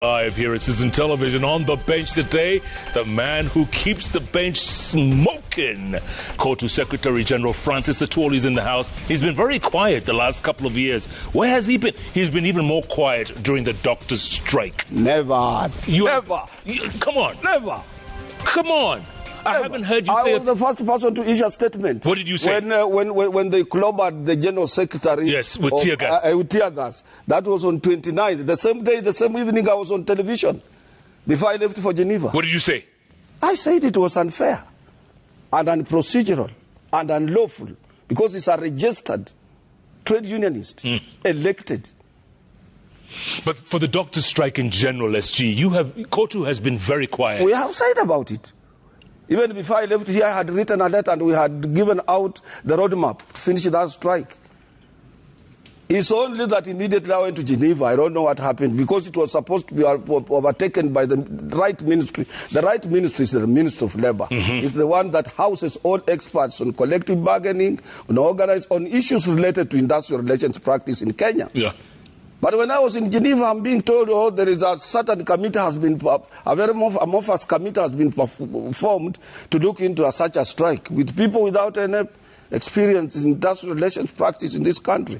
Live here at Citizen Television. On the bench today, the man who keeps the bench smoking. COTU Secretary General Francis Atwoli is in the house. He's been very quiet the last couple of years. Where has he been? He's been even more quiet during the doctor's strike. Never. Never. Come on. Never. Come on. I haven't heard you say... I was the first person to issue a statement. What did you say? When they clobbered the General Secretary... Yes, with tear gas. With tear gas. That was on 29th. The same day, the same evening, I was on television before I left for Geneva. What did you say? I said it was unfair and unprocedural and unlawful because it's a registered trade unionist elected. But for the doctor's strike in general, SG, COTU has been very quiet. We have said about it. Even before I left here, I had written a letter and we had given out the roadmap to finish that strike. It's only that immediately I went to Geneva. I don't know what happened because it was supposed to be overtaken by the right ministry. The right ministry is the Ministry of Labour. It's the one that houses all experts on collective bargaining, on issues related to industrial relations practice in Kenya. Yeah. But when I was in Geneva, I'm being told, there is a certain committee has been, a very amorphous committee has been formed to look into such a strike with people without any experience in industrial relations practice in this country.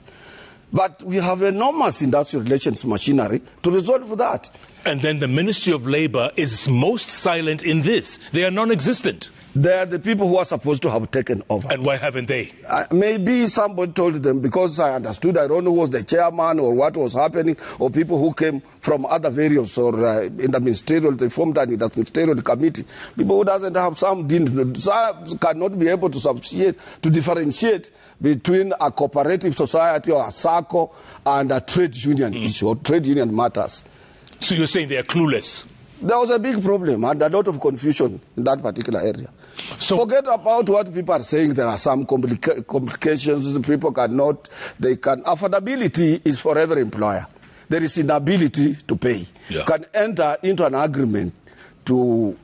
But we have enormous industrial relations machinery to resolve that. And then the Ministry of Labour is most silent in this. They are non-existent. They are the people who are supposed to have taken over. And why haven't they? Maybe somebody told them, because I understood, I don't know who was the chairman or what was happening, or people who came from other various or in the ministerial, they formed an ministerial committee. People who doesn't have cannot be able to differentiate between a cooperative society or a SACCO and a trade union issue or trade union matters. So you're saying they are clueless? There was a big problem and a lot of confusion in that particular area. So forget about what people are saying. There are some complications. People cannot, affordability is for every employer. There is inability to pay. Yeah. You can enter into an agreement to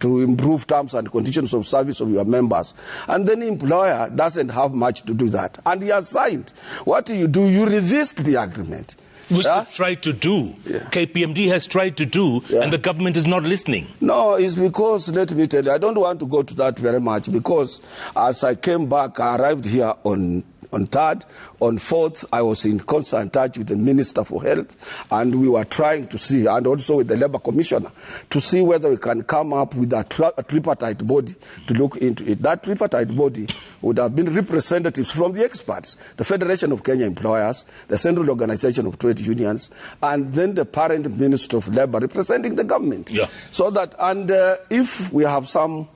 improve terms and conditions of service of your members. And then the employer doesn't have much to do that. And he has signed. What do? You resist the agreement. Which they've tried to do. Yeah. KPMD has tried to do, and the government is not listening. No, it's because, let me tell you, I don't want to go to that very much, because as I came back, I arrived here on 3rd. On 4th, I was in constant touch with the Minister for Health, and we were trying to see, and also with the Labour Commissioner, to see whether we can come up with a tripartite body to look into it. That tripartite body would have been representatives from the experts, the Federation of Kenya Employers, the Central Organization of Trade Unions, and then the parent Minister of Labour representing the government. Yeah. So that, and if we have some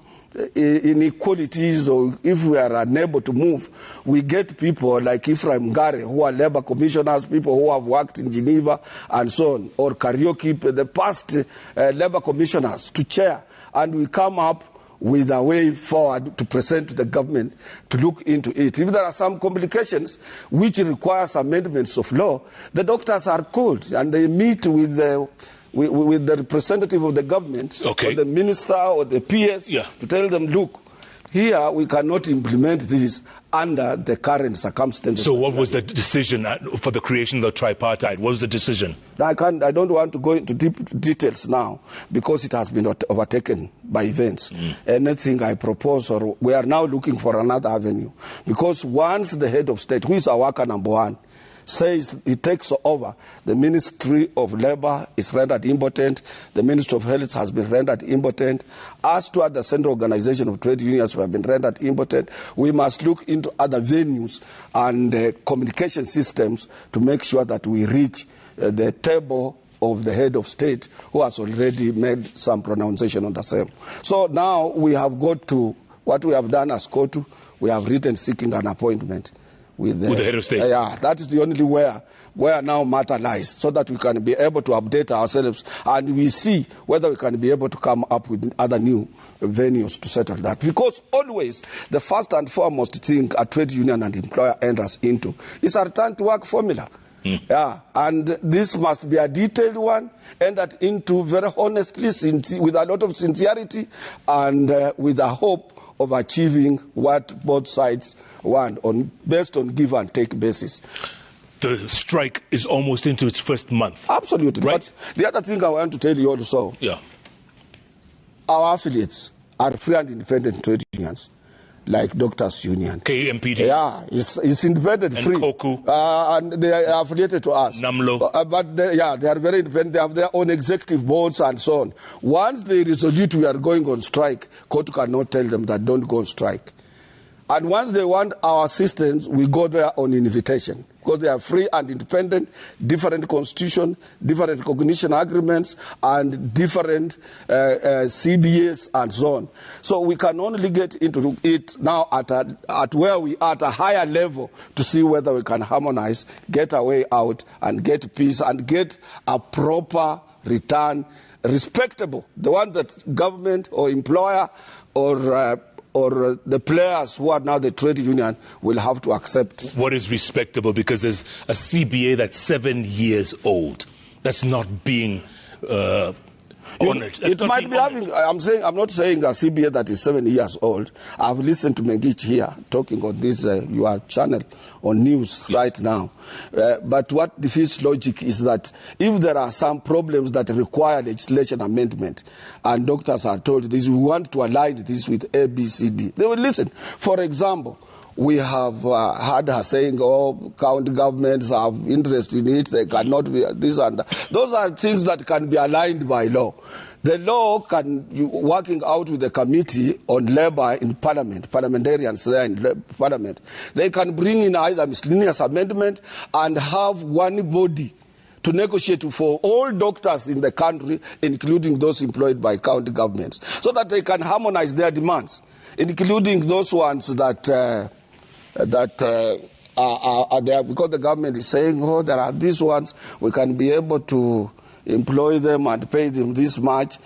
inequalities, or if we are unable to move, we get people like Ephraim Ngare, who are labor commissioners, people who have worked in Geneva and so on, or Karaoke, the past labor commissioners to chair, and we come up with a way forward to present to the government to look into it. If there are some complications which requires amendments of law, the doctors are called and they meet with the representative of the government, or the minister or the PS, to tell them, look, here we cannot implement this under the current circumstances. So what was the decision for the creation of the tripartite? What was the decision? I don't want to go into deep details now because it has been overtaken by events. Anything I propose, or we are now looking for another avenue. Because once the head of state, who is our worker number one, says he takes over, the Ministry of Labour is rendered impotent, the Ministry of Health has been rendered impotent, as to the Central Organization of Trade Unions who have been rendered impotent. We must look into other venues and communication systems to make sure that we reach the table of the head of state, who has already made some pronunciation on the same. So now we have got to, what we have done as COTU, we have written seeking an appointment with the head of state. Yeah, that is the only where now matter lies, so that we can be able to update ourselves and we see whether we can be able to come up with other new venues to settle that. Because always the first and foremost thing a trade union and employer enters into is a return to work formula. Yeah, and this must be a detailed one, entered into very honestly, with a lot of sincerity, and with a hope of achieving what both sides want, based on give and take basis. the strike is almost into its first month. Absolutely. Right? But the other thing I want to tell you also, our affiliates are free and independent trade unions, like Doctors Union. KMPD. Yeah, it's independent, and free. COCU. And they are affiliated to us. NAMLO. But they are very independent. They have their own executive boards and so on. Once they resolute we are going on strike, COTU cannot tell them that don't go on strike. And once they want our assistance, we go there on invitation. Because they are free and independent, different constitution, different recognition agreements, and different CBAs and so on. So we can only get into it now at where we are at a higher level to see whether we can harmonize, get our way out, and get peace, and get a proper return, respectable. The one that government or employer or the players who are now the trade union will have to accept. What is respectable? Because there's a CBA that's 7 years old. That's not being honored. It might be having, I'm not saying a CBA that is 7 years old. I've listened to Mengich here talking on this, your channel on news right now. But what defeats logic is that if there are some problems that require legislation amendment, and doctors are told this, we want to align this with A, B, C, D, they will listen. For example, we have had her saying, oh, county governments have interest in it, they cannot be this and that. Those are things that can be aligned by law. The law can be working out with the committee on labor in parliament, parliamentarians there in parliament. They can bring in either miscellaneous amendment and have one body to negotiate for all doctors in the country, including those employed by county governments, so that they can harmonize their demands, including those ones that are there, because the government is saying, oh, there are these ones, we can be able to employ them and pay them this much,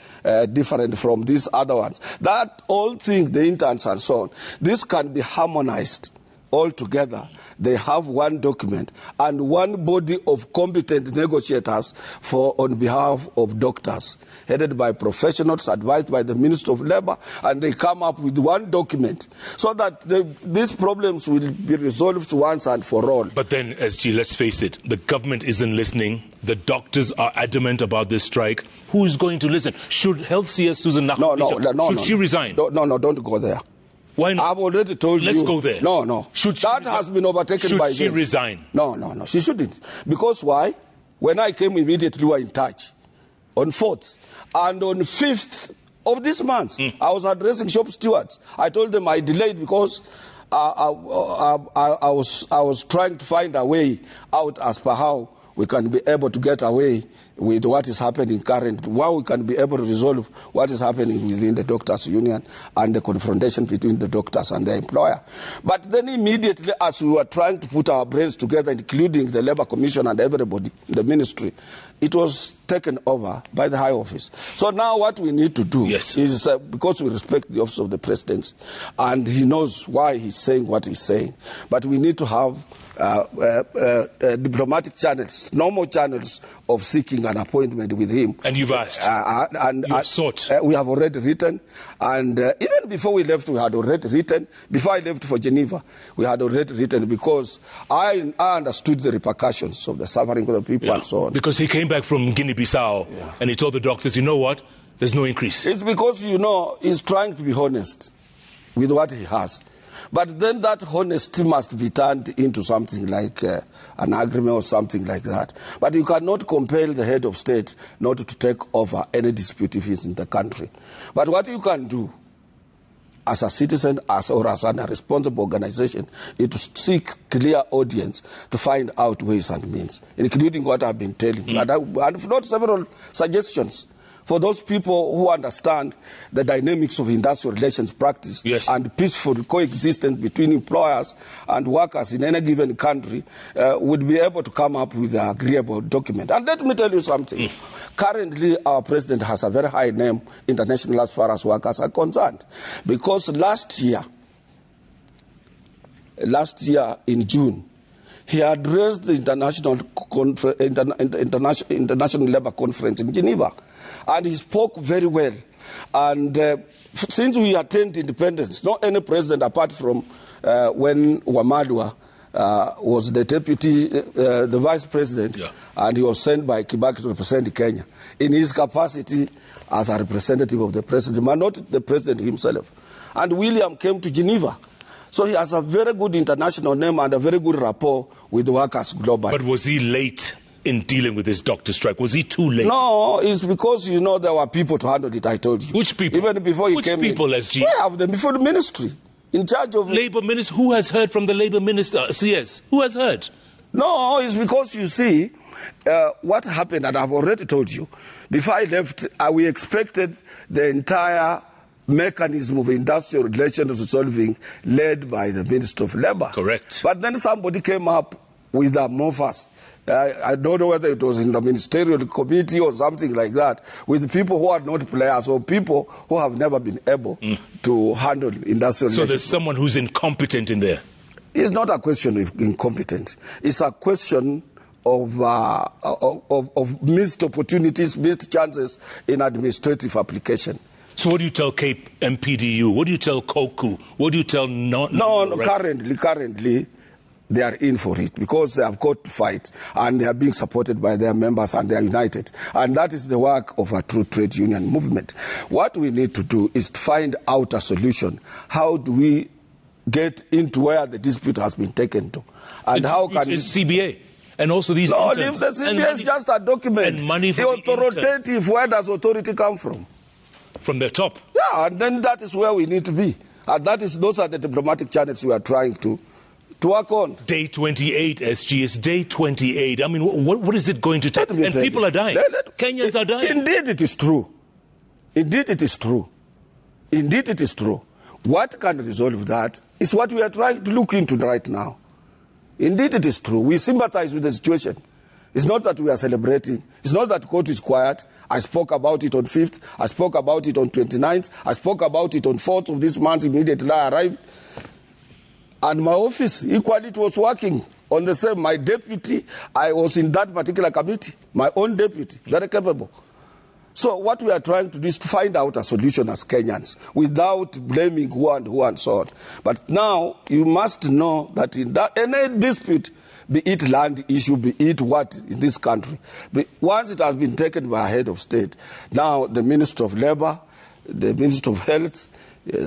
different from these other ones. That all things, the interns and so on, this can be harmonized all together. They have one document and one body of competent negotiators on behalf of doctors, headed by professionals, advised by the Minister of Labour, and they come up with one document so that these problems will be resolved once and for all. But then, SG, let's face it, the government isn't listening. The doctors are adamant about this strike. Who is going to listen? Should Health CS Susan Nakhumicha, should she resign? No, don't go there. Why not? I've already told you. Let's go there. No. That has been overtaken by events. Should she resign? No. She shouldn't. Because why? When I came immediately, we were in touch. On 4th. And on 5th of this month, I was addressing shop stewards. I told them I delayed because I was trying to find a way out as per how we can be able to get away with what is happening currently, how we can be able to resolve what is happening within the doctors' union and the confrontation between the doctors and their employer. But then immediately, as we were trying to put our brains together, including the Labour Commission and everybody in the ministry, it was taken over by the High Office. So now what we need to do is, because we respect the office of the President, and he knows why he's saying what he's saying, but we need to have diplomatic channels, normal channels of seeking an appointment with him. And you've asked? You've sought? We have already written. And even before we left, we had already written. Before I left for Geneva, we had already written, because I understood the repercussions of the suffering of the people and so on. Because he came back from Guinea-Bissau and he told the doctors, you know what, there's no increase. It's because, he's trying to be honest with what he has. But then that honesty must be turned into something like an agreement or something like that. But you cannot compel the head of state not to take over any dispute if he's in the country. But what you can do as a citizen or as a responsible organization is to seek clear audience to find out ways and means, including what I've been telling you. And I've not several suggestions for those people who understand the dynamics of industrial relations practice and peaceful coexistence between employers and workers in any given country, would be able to come up with an agreeable document. And let me tell you something. Currently, our president has a very high name international as far as workers are concerned. Because last year in June, he addressed the International Labour Conference in Geneva. And he spoke very well. And since we attained independence, not any president apart from when Wamadwa was the deputy, the vice president, yeah, and he was sent by Kibaki to represent Kenya in his capacity as a representative of the president, but not the president himself. And William came to Geneva. So he has a very good international name and a very good rapport with workers globally. But was he late in dealing with this doctor strike? Was he too late? No, it's because, you know, there were people to handle it, I told you. Which people? Even before he came Which people, in. SG? We have them before the ministry. In charge of... Labour minister? Who has heard from the Labour minister? CS? Who has heard? No, it's because, you see, what happened, and I've already told you, before I left, we expected the entire mechanism of industrial relations resolving led by the Minister of Labour. Correct. But then somebody came up with a MOFAS. I don't know whether it was in the ministerial committee or something like that, with people who are not players or people who have never been able to handle industrial relations. So there's someone who's incompetent in there? It's not a question of incompetence. It's a question of missed opportunities, missed chances in administrative application. So what do you tell Cape MPDU? What do you tell COCU? What do you tell currently they are in for it because they have got to fight and they are being supported by their members and they are united. And that is the work of a true trade union movement. What we need to do is to find out a solution. How do we get into where the dispute has been taken to? And how can it's CBA? And also these No, interns. the CBA is just a document. And money the for authoritative, where does authority come from? From the top? Yeah, and then that is where we need to be. And those are the diplomatic channels we are trying to work on. Day 28, SG, it's day 28. I mean, what is it going to take? And people are dying. Kenyans are dying. Indeed it is true. Indeed it is true. Indeed it is true. What can resolve that is what we are trying to look into right now. Indeed it is true. We sympathize with the situation. It's not that we are celebrating. It's not that court is quiet. I spoke about it on 5th. I spoke about it on 29th. I spoke about it on 4th of this month immediately I arrived. And my office, equally, it was working on the same. My deputy, I was in that particular committee. My own deputy, very capable. So what we are trying to do is to find out a solution as Kenyans without blaming who and so on. But now you must know that in any dispute, be it land issue, be it what in this country, once it has been taken by a head of state, now the Minister of Labour, the Minister of Health,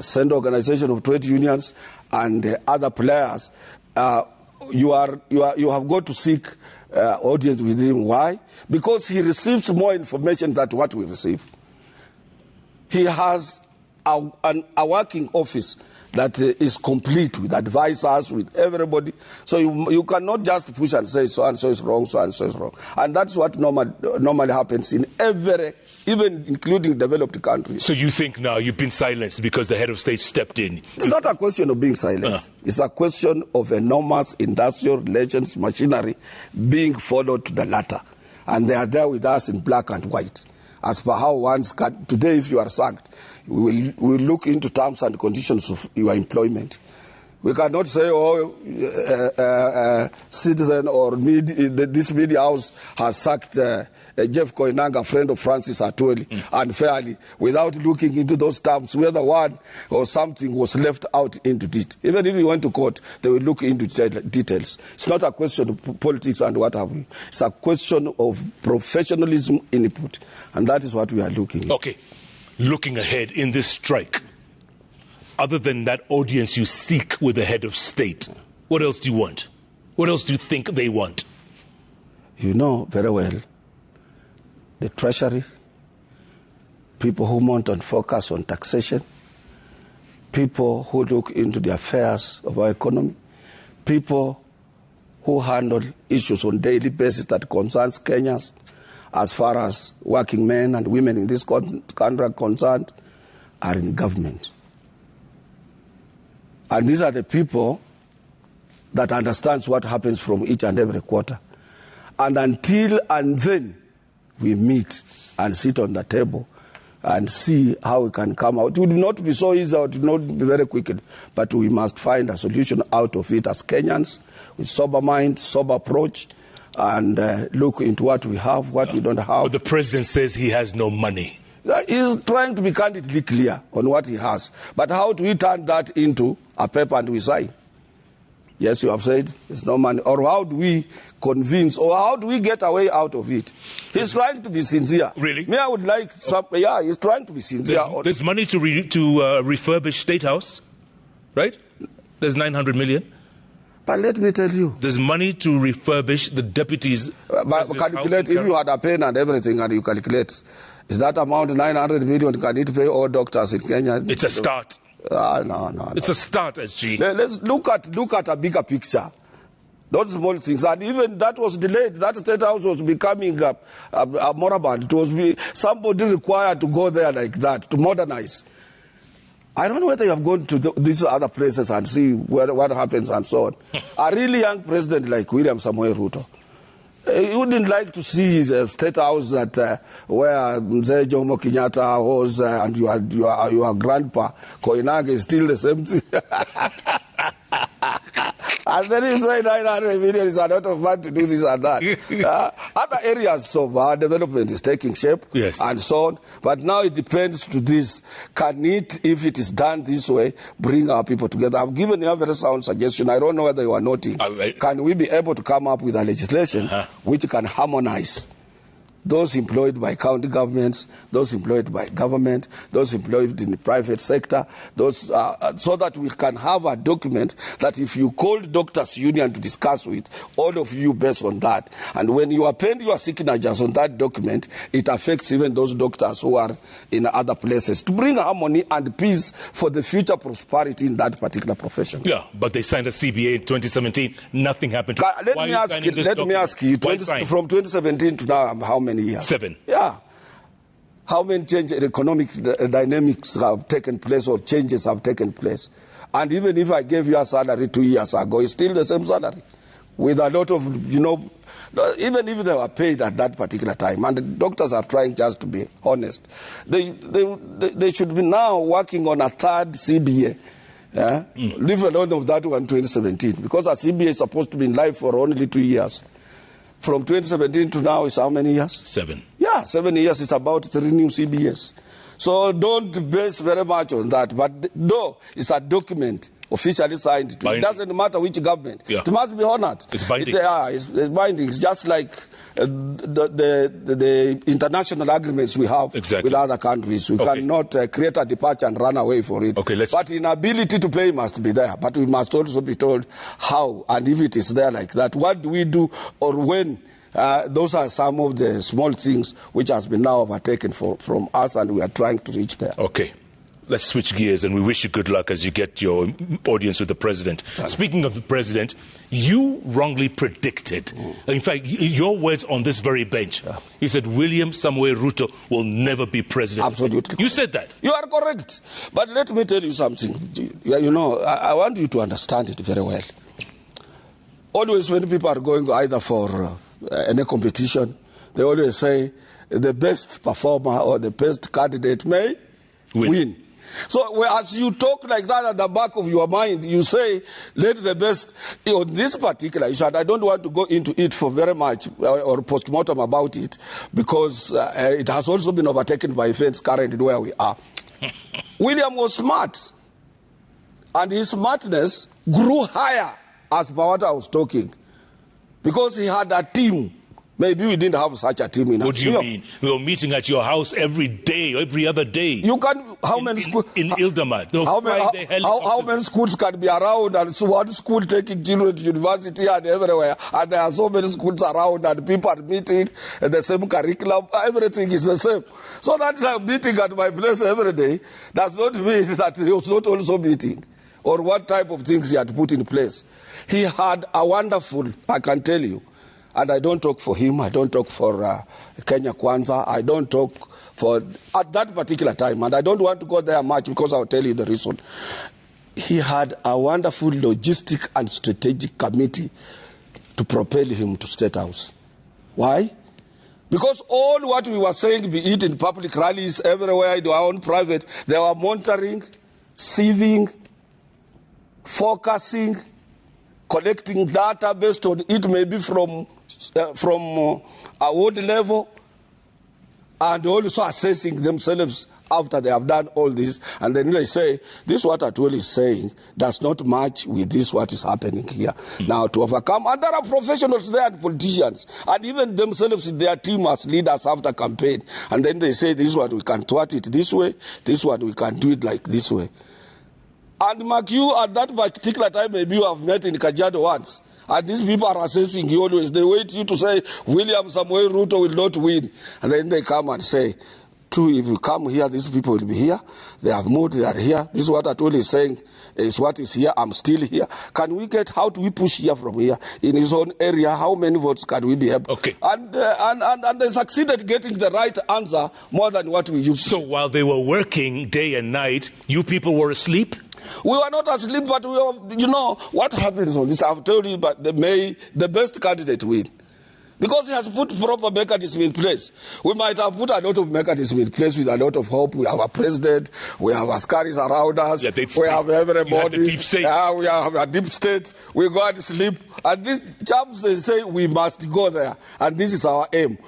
Central Organization of Trade Unions, and other players, you have got to seek audience with him. Why? Because he receives more information than what we receive. He has a working office that is complete with advisors, with everybody. So you cannot just push and say so and so is wrong, so and so is wrong. And that's what normally happens in every, even including developed countries. So you think now you've been silenced because the head of state stepped in? It's not a question of being silenced. It's a question of enormous industrial relations machinery being followed to the latter. And they are there with us in black and white. As per how one's today, if you are sacked, we will look into terms and conditions of your employment. We cannot say, Citizen or this media house has sacked Jeff Koinange, a friend of Francis Atwoli, unfairly, without looking into those terms, whether one or something was left out into it. Even if you went to court, they will look into details. It's not a question of politics and what have you. It's a question of professionalism input, and that is what we are looking at. Okay, looking ahead in this strike, other than that audience you seek with the head of state, what else do you want? What else do you think they want? You know very well, the Treasury, people who mount and focus on taxation, people who look into the affairs of our economy, people who handle issues on a daily basis that concerns Kenyans, as far as working men and women in this country are concerned, are in government. And these are the people that understands what happens from each and every quarter. And until and then we meet and sit on the table and see how we can come out. It will not be so easy, it will not be very quick, but we must find a solution out of it as Kenyans with sober mind, sober approach, and look into what we have, what we don't have. But the president says he has no money. He's trying to be candidly clear on what he has. But how do we turn that into a paper and we sign? Yes, you have said there's no money. Or how do we convince, or how do we get away out of it? He's trying to be sincere. Really? Me, I would like some, yeah, he's trying to be sincere. There's money to refurbish State House, right? There's 900 million. But let me tell you. There's money to refurbish the deputies. But calculate, if you had a pen and everything and you calculate, is that amount 900 million, can it pay all doctors in Kenya? It's a start. No. It's a start, SG. Let's look at a bigger picture. Not small things. And even that was delayed. That State House was becoming a moribund. It was somebody required to go there like that, to modernize. I don't know whether you have gone to these other places and see what happens and so on. A really young president like William Samoei Ruto, you wouldn't like to see the State House that where Mzee Jomo Kenyatta was and your grandpa Koinange is still the same thing. And then you say 900 million is a lot of money to do this and that. Other areas of development is taking shape, yes, and so on. But now it depends to this. Can it, if it is done this way, bring our people together? I've given you a very sound suggestion. I don't know whether you are noting. Can we be able to come up with a legislation which can harmonize those employed by county governments, those employed by government, those employed in the private sector, those, so that we can have a document that if you call doctors' union to discuss with, all of you based on that, and when you append your signatures on that document, it affects even those doctors who are in other places, to bring harmony and peace for the future prosperity in that particular profession. Yeah, but they signed a CBA in 2017. Nothing happened. Let me ask you, from 2017 to now, how many years? 7. Yeah. How many changes in economic dynamics have taken place, or changes have taken place? And even if I gave you a salary 2 years ago, it's still the same salary. With a lot of, even if they were paid at that particular time, and the doctors are trying just to be honest, they should be now working on a third CBA. Leave alone of that one 2017, because a CBA is supposed to be in life for only 2 years. From 2017 to now is how many years? 7. Yeah, 7 years. It's about 3 new CBAs. So don't base very much on that. But no, it's a document officially signed. It doesn't matter which government. Yeah. It must be honored. It's binding. It's binding. It's just like the international agreements we have with other countries. We cannot create a departure and run away for it. But inability to pay must be there. But we must also be told how, and if it is there like that, what do we do, or when? Those are some of the small things which has been now overtaken from us, and we are trying to reach there. Okay. Let's switch gears, and we wish you good luck as you get your audience with the president. Speaking of the president, you wrongly predicted, in fact, your words on this very bench, you said William Samoei Ruto will never be president. Absolutely. You said that. You are correct. But let me tell you something. I want you to understand it very well. Always when people are going either for any competition, they always say the best performer or the best candidate may win. So as you talk like that at the back of your mind, you say, let the best, on this particular issue, and I don't want to go into it for very much or post-mortem about it, because it has also been overtaken by events currently where we are. William was smart, and his smartness grew higher as per what I was talking, because he had a team. Maybe we didn't have such a team in. What do you mean? We were meeting at your house every day, every other day. You can. How many schools in Ildama? How many schools can be around? And so one school taking children to university and everywhere, and there are so many schools around, and people are meeting the same curriculum. Everything is the same. So that I'm meeting at my place every day does not mean that he was not also meeting, or what type of things he had put in place. He had a wonderful, I can tell you. And I don't talk for him, I don't talk for Kenya Kwanza, I don't talk for, at that particular time, and I don't want to go there much because I'll tell you the reason. He had a wonderful logistic and strategic committee to propel him to State House. Why? Because all what we were saying, be it in public rallies, everywhere, in our own private, they were monitoring, sieving, focusing, collecting data based on it, maybe from a ward level, and also assessing themselves after they have done all this, and then they say, this what Atwoli is saying does not match with this what is happening here. Now to overcome, and there are professionals there and politicians, and even themselves in their team as leaders after campaign, and then they say, this one we can thwart it this way, this one we can do it like this way. And Mark, you at that particular time, maybe you have met in Kajiado once, and these people are assessing you always. They wait you to say, William Samoei Ruto will not win, and then they come and say, true, if you come here, these people will be here. They have moved, they are here. This is what Atwoli is saying, is what is here. I'm still here. Can we get, how do we push here from here? In his own area, how many votes can we be able? Okay. And they succeeded getting the right answer more than what we used to. So while they were working day and night, you people were asleep? We were not asleep, but we were, you know, what happens on this, I've told you, but the best candidate win. Because he has put proper mechanism in place. We might have put a lot of mechanism in place with a lot of hope. We have a president, we have askaris around us, we have everybody. You have the deep state. We have a deep state. We go and sleep. And these chaps, they say we must go there. And this is our aim.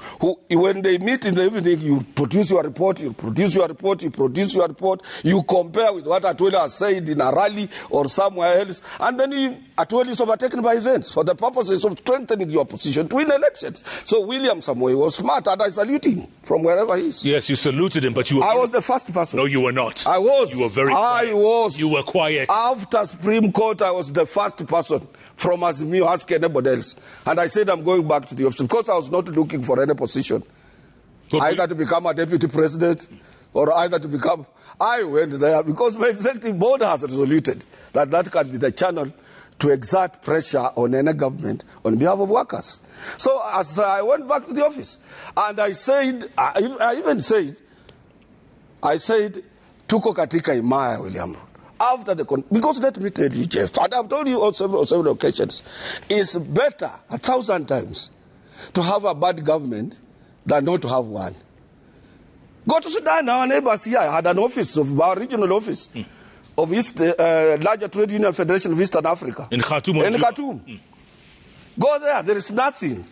When they meet in the evening, you produce your report, you produce your report, you produce your report, you compare with what Atwoli has said in a rally or somewhere else, and then Atwoli is overtaken by events for the purposes of strengthening your position to win elections. So William Samoei was smart, and I salute him from wherever he is. Yes, you saluted him, but you were... I was the first person. No, you were not. I was. You were very quiet. I was. You were quiet. After Supreme Court, I was the first person from Azimio asking anybody else. And I said I'm going back to the office because I was not looking for any position. Either to become a deputy president or either to become... I went there because my executive board has resoluted that that can be the channel to exert pressure on any government on behalf of workers. So as I went back to the office, and I said, I even said, tuko katika imaya, William. After the, because let me tell you, Jeff, and I've told you on several occasions, it's better 1,000 times to have a bad government than not to have one. Go to Sudan, our neighbors here had an office, of our regional office, of East, larger trade union federation of Eastern Africa. In Khartoum. In Khartoum. Go there is nothing.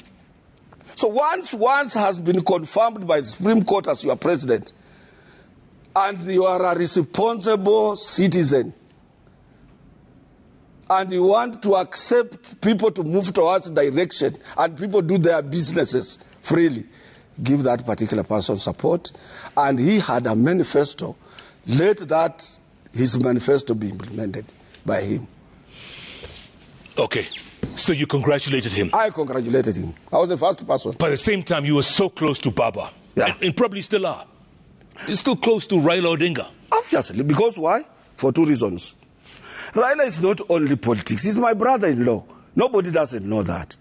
So once has been confirmed by the Supreme Court as your president, and you are a responsible citizen, and you want to accept people to move towards direction, and people do their businesses freely, give that particular person support. And he had a manifesto. Let that his manifesto be implemented by him. Okay. So you congratulated him? I congratulated him. I was the first person. But at the same time, you were so close to Baba. Yeah. And probably still are. You're still close to Raila Odinga. Obviously. Because why? For two reasons. Raila is not only politics. He's my brother-in-law. Nobody doesn't know that.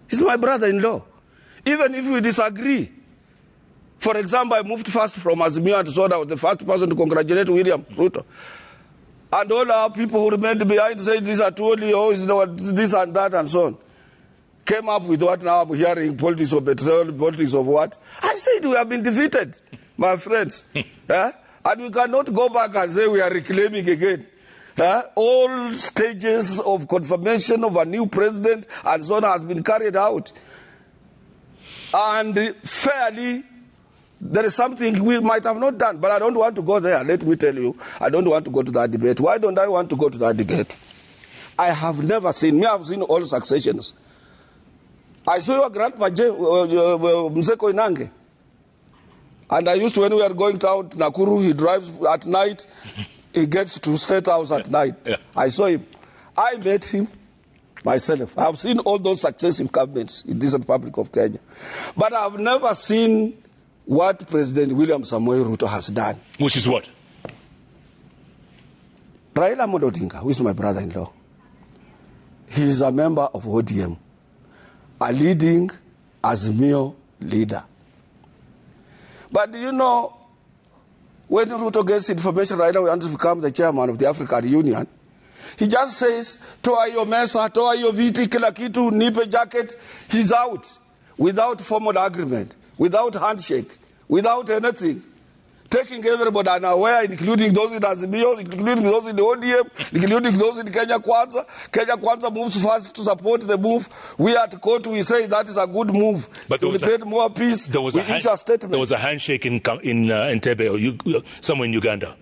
He's my brother-in-law. Even if we disagree. For example, I moved first from Azimio and so I was the first person to congratulate William Ruto. And all our people who remained behind said this Atwoli, oh, this and that and so on. Came up with what now I'm hearing, politics of betrayal, politics of what? I said we have been defeated, my friends. And we cannot go back and say we are reclaiming again. All stages of confirmation of a new president and so on has been carried out. And fairly, there is something we might have not done, but I don't want to go there. Let me tell you, I don't want to go to that debate. Why don't I want to go to that debate? I have never seen, me I've seen all successions. I saw your grandpa, Mseko Inange. And I used to, when we are going out to Nakuru, he drives at night, he gets to State House at night. Yeah. I saw him. I met him myself. I have seen all those successive governments in this Republic of Kenya. But I have never seen what President William Samoei Ruto has done. Which is what? Raila Odinga, who is my brother-in-law, he is a member of ODM, a leading Azimio leader. But you know, when Ruto gets information, Raila wants to become the chairman of the African Union, he just says, toa hiyo mesa, toa hiyo viti, kila kitu, nipe jacket, he's out, without formal agreement, without handshake, without anything. taking everybody unaware, including those in Azimio, including those in the ODM, including those in Kenya Kwanza. Kenya Kwanza moves first to support the move. We at court, we say that is a good move. But to create more peace. There was a statement. There was a handshake in Entebbe or somewhere in Uganda.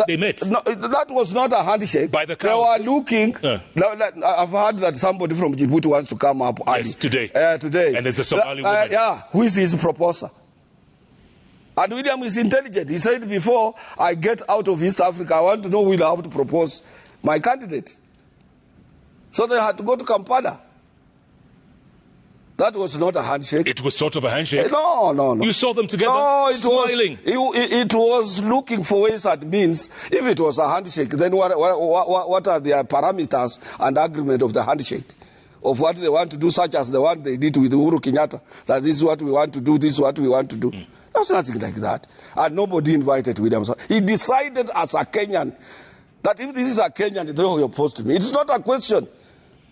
They met. No, that was not a handshake. By the they were looking. I've heard that somebody from Djibouti wants to come up yes, today. Today. And there's the Somali woman. Who is his proposer? And William is intelligent. He said before I get out of East Africa, I want to know who will have to propose my candidate. So they had to go to Kampala. That was not a handshake. It was sort of a handshake. No. You saw them together smiling. It was looking for ways and means. If it was a handshake, then what are the parameters and agreement of the handshake? Of what they want to do, such as the one they did with Uhuru Kenyatta. That this is what we want to do, this is what we want to do. There's nothing like that. And nobody invited William. He decided as a Kenyan that if this is a Kenyan, they will oppose to me. It's not a question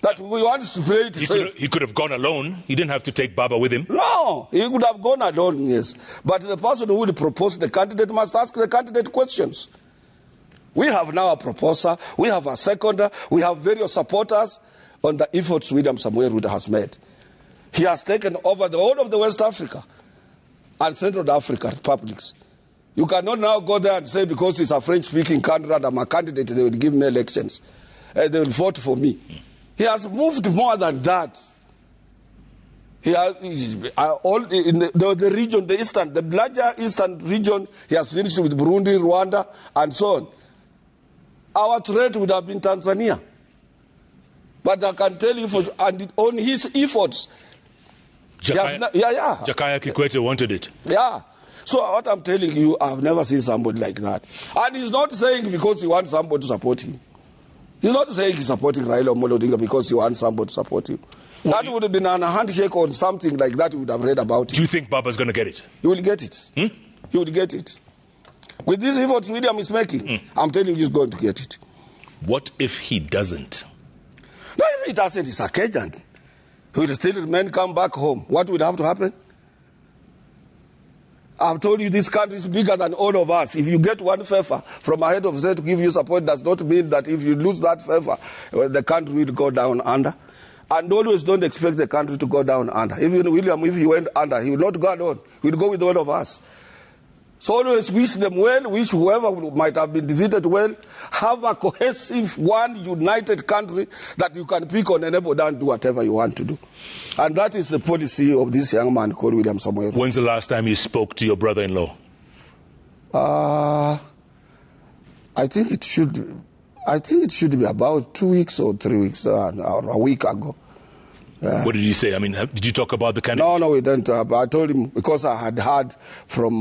that we want to play it safe. He could have gone alone. He didn't have to take Baba with him. No, he could have gone alone, yes. But the person who will propose the candidate must ask the candidate questions. We have now a proposer, we have a seconder, we have various supporters on the efforts William Samuel Ruto has made. He has taken over the whole of the West Africa and Central Africa republics. You cannot now go there and say because it's a French-speaking country and I'm a candidate, they will give me elections. They will vote for me. He has moved more than that. He has, all in the region, the larger eastern region, he has finished with Burundi, Rwanda, and so on. Our threat would have been Tanzania. But I can tell you, on his efforts, Jakaya Kikwete wanted it. Yeah. So what I'm telling you, I've never seen somebody like that. And he's not saying because he wants somebody to support him. He's not saying he's supporting Raila Amolo Odinga because he wants somebody to support him. That would have been a handshake or something like that. You would have read about it. Do you think Baba's going to get it? He will get it. He will get it. With these efforts William is making, I'm telling you he's going to get it. What if he doesn't? No, if he doesn't, he's a Kenyan. He will still remain, come back home. What would have to happen? I've told you this country is bigger than all of us. If you get one favor from a head of state to give you support, does not mean that if you lose that favor, the country will go down under. And always don't expect the country to go down under. Even William, if he went under, he will not go alone. He will go with all of us. So always wish them well, wish whoever might have been defeated well, have a cohesive, one united country that you can pick on and enable and do whatever you want to do. And that is the policy of this young man called William Samuel. When's the last time you spoke to your brother-in-law? I think it should be about 2 weeks or 3 weeks or a week ago. What did you say? I mean, did you talk about the candidate? No, we didn't. I told him because I had heard from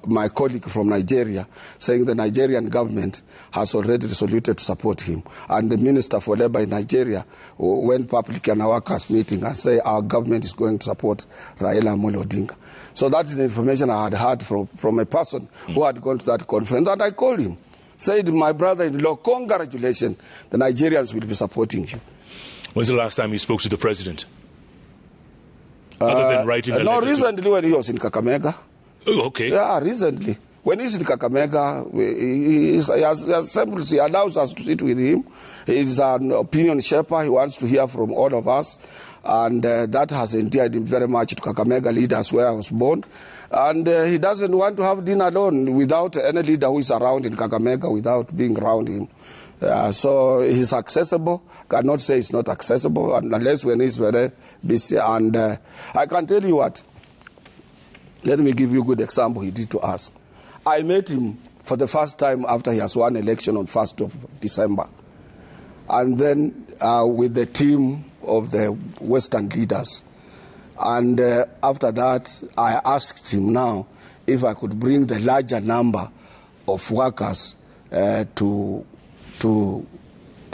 my colleague from Nigeria saying the Nigerian government has already resoluted to support him. And the Minister for Labour in Nigeria went public in a workers' meeting and said our government is going to support Raila Amolo Odinga. So that's the information I had heard from a person who had gone to that conference. And I called him, said, my brother-in-law, congratulations, the Nigerians will be supporting you. When's the last time you spoke to the president? Other than writing a letter? No, recently when he was in Kakamega. Oh, okay. Yeah, recently. When he's in Kakamega, he allows us to sit with him. He's an opinion shaper. He wants to hear from all of us. And that has endeared him very much to Kakamega leaders where I was born. And he doesn't want to have dinner alone without any leader who is around in Kakamega without being around him. So he's accessible. Cannot say he's not accessible unless when he's very busy. And I can tell you what. Let me give you a good example he did to us. I met him for the first time after he has won election on 1st of December. And then with the team of the Western leaders. And after that, I asked him now if I could bring the larger number of workers to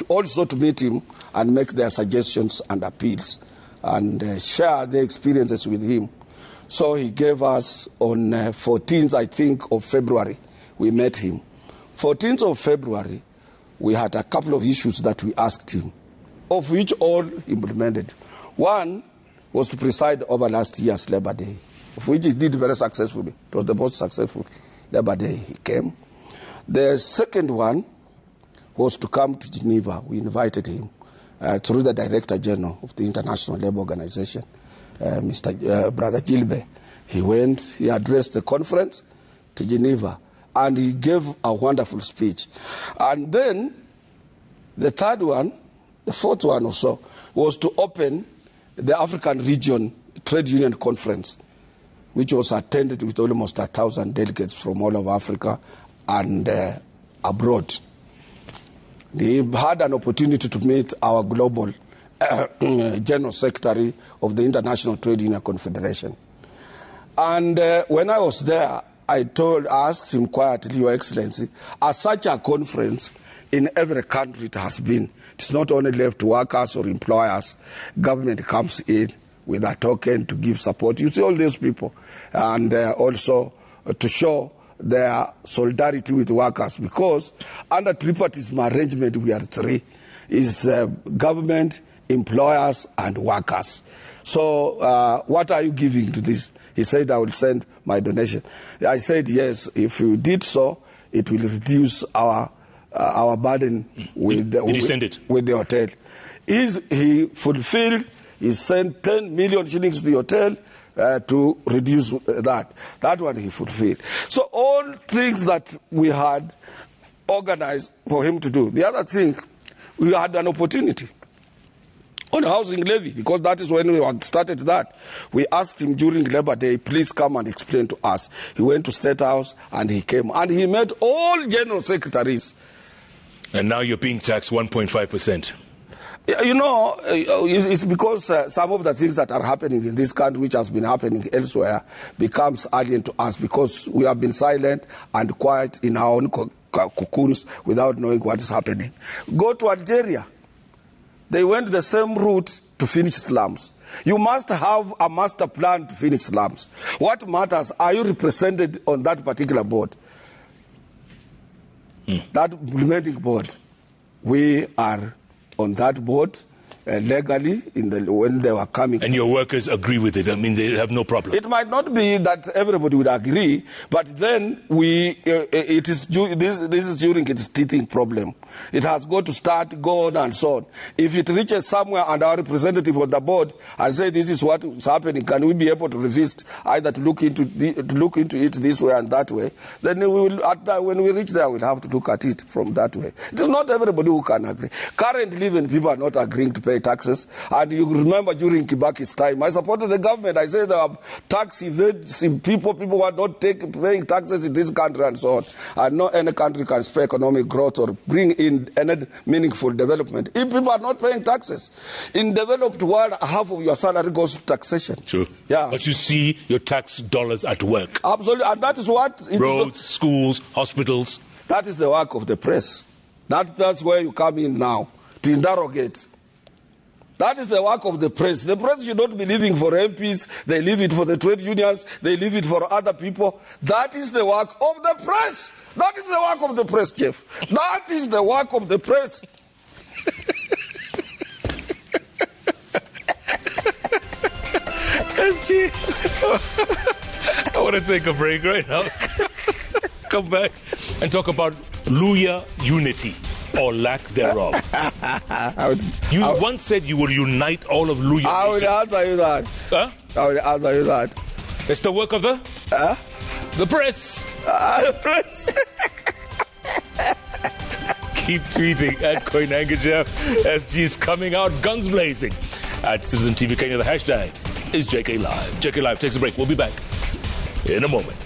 also to meet him and make their suggestions and appeals and share their experiences with him. So he gave us on 14th, I think, of February, we met him. 14th of February, we had a couple of issues that we asked him, of which all implemented. One was to preside over last year's Labor Day, of which he did very successfully. It was the most successful Labour Day, he came. The second one was to come to Geneva. We invited him through the Director General of the International Labour Organization, Brother Gilbert. He went, he addressed the conference to Geneva, and he gave a wonderful speech. And then the third one, the fourth one or so, was to open the African Region Trade Union Conference, which was attended with almost 1,000 delegates from all of Africa and abroad. He had an opportunity to meet our global General Secretary of the International Trade Union Confederation. And when I was there, I asked him quietly, Your Excellency, as such a conference in every country it has been, it's not only left to workers or employers, government comes in with a token to give support. You see all these people, and also to show their solidarity with workers, because under tripartism arrangement we are three, is government, employers and workers. So what are you giving to this? He said, I will send my donation. I said, yes, if you did so, it will reduce our burden with the, Did you send it? With the hotel. He fulfilled, he sent 10 million shillings to the hotel to reduce that. That one he fulfilled. So all things that we had organized for him to do. The other thing, we had an opportunity on housing levy, because that is when we had started that. We asked him during Labour Day, please come and explain to us. He went to State House and he came. And he met all general secretaries. And now you're being taxed 1.5%. You know, it's because some of the things that are happening in this country, which has been happening elsewhere, becomes alien to us, because we have been silent and quiet in our own cocoons without knowing what is happening. Go to Algeria. They went the same route to finish slums. You must have a master plan to finish slums. What matters, are you represented on that particular board? That implementing board. We are on that board legally when they were coming. And your workers agree with it? I mean, they have no problem? It might not be that everybody would agree, but then this is during its teething problem. It has got to start, go on and so on. If it reaches somewhere and our representative on the board and say this is what is happening, can we be able to resist either to look into it this way and that way? Then we will, when we reach there, we'll have to look at it from that way. It is not everybody who can agree. Currently, even people are not agreeing to pay taxes. And you remember during Kibaki's time, I supported the government. I said there are tax evading people who are not paying taxes in this country and so on. And no any country can spur economic growth or bring in any meaningful development if people are not paying taxes. In developed world, half of your salary goes to taxation. True. Yeah. But you see your tax dollars at work. Absolutely. And that is what... Roads, schools, hospitals. That is the work of the press. That's where you come in now, to interrogate. That is the work of the press. The press should not be living for MPs. They leave it for the trade unions. They leave it for other people. That is the work of the press. That is the work of the press, Jeff. That is the work of the press. I want to take a break right now. Come back and talk about Luya unity, or lack thereof. You once said you will unite all of Luya. I will answer you that. Huh? I will answer you that. It's the work of the press. The press. Keep tweeting at Koinange Jeff. SG is coming out guns blazing at Citizen TV Kenya. The hashtag is JK Live. JK Live takes a break. We'll be back in a moment.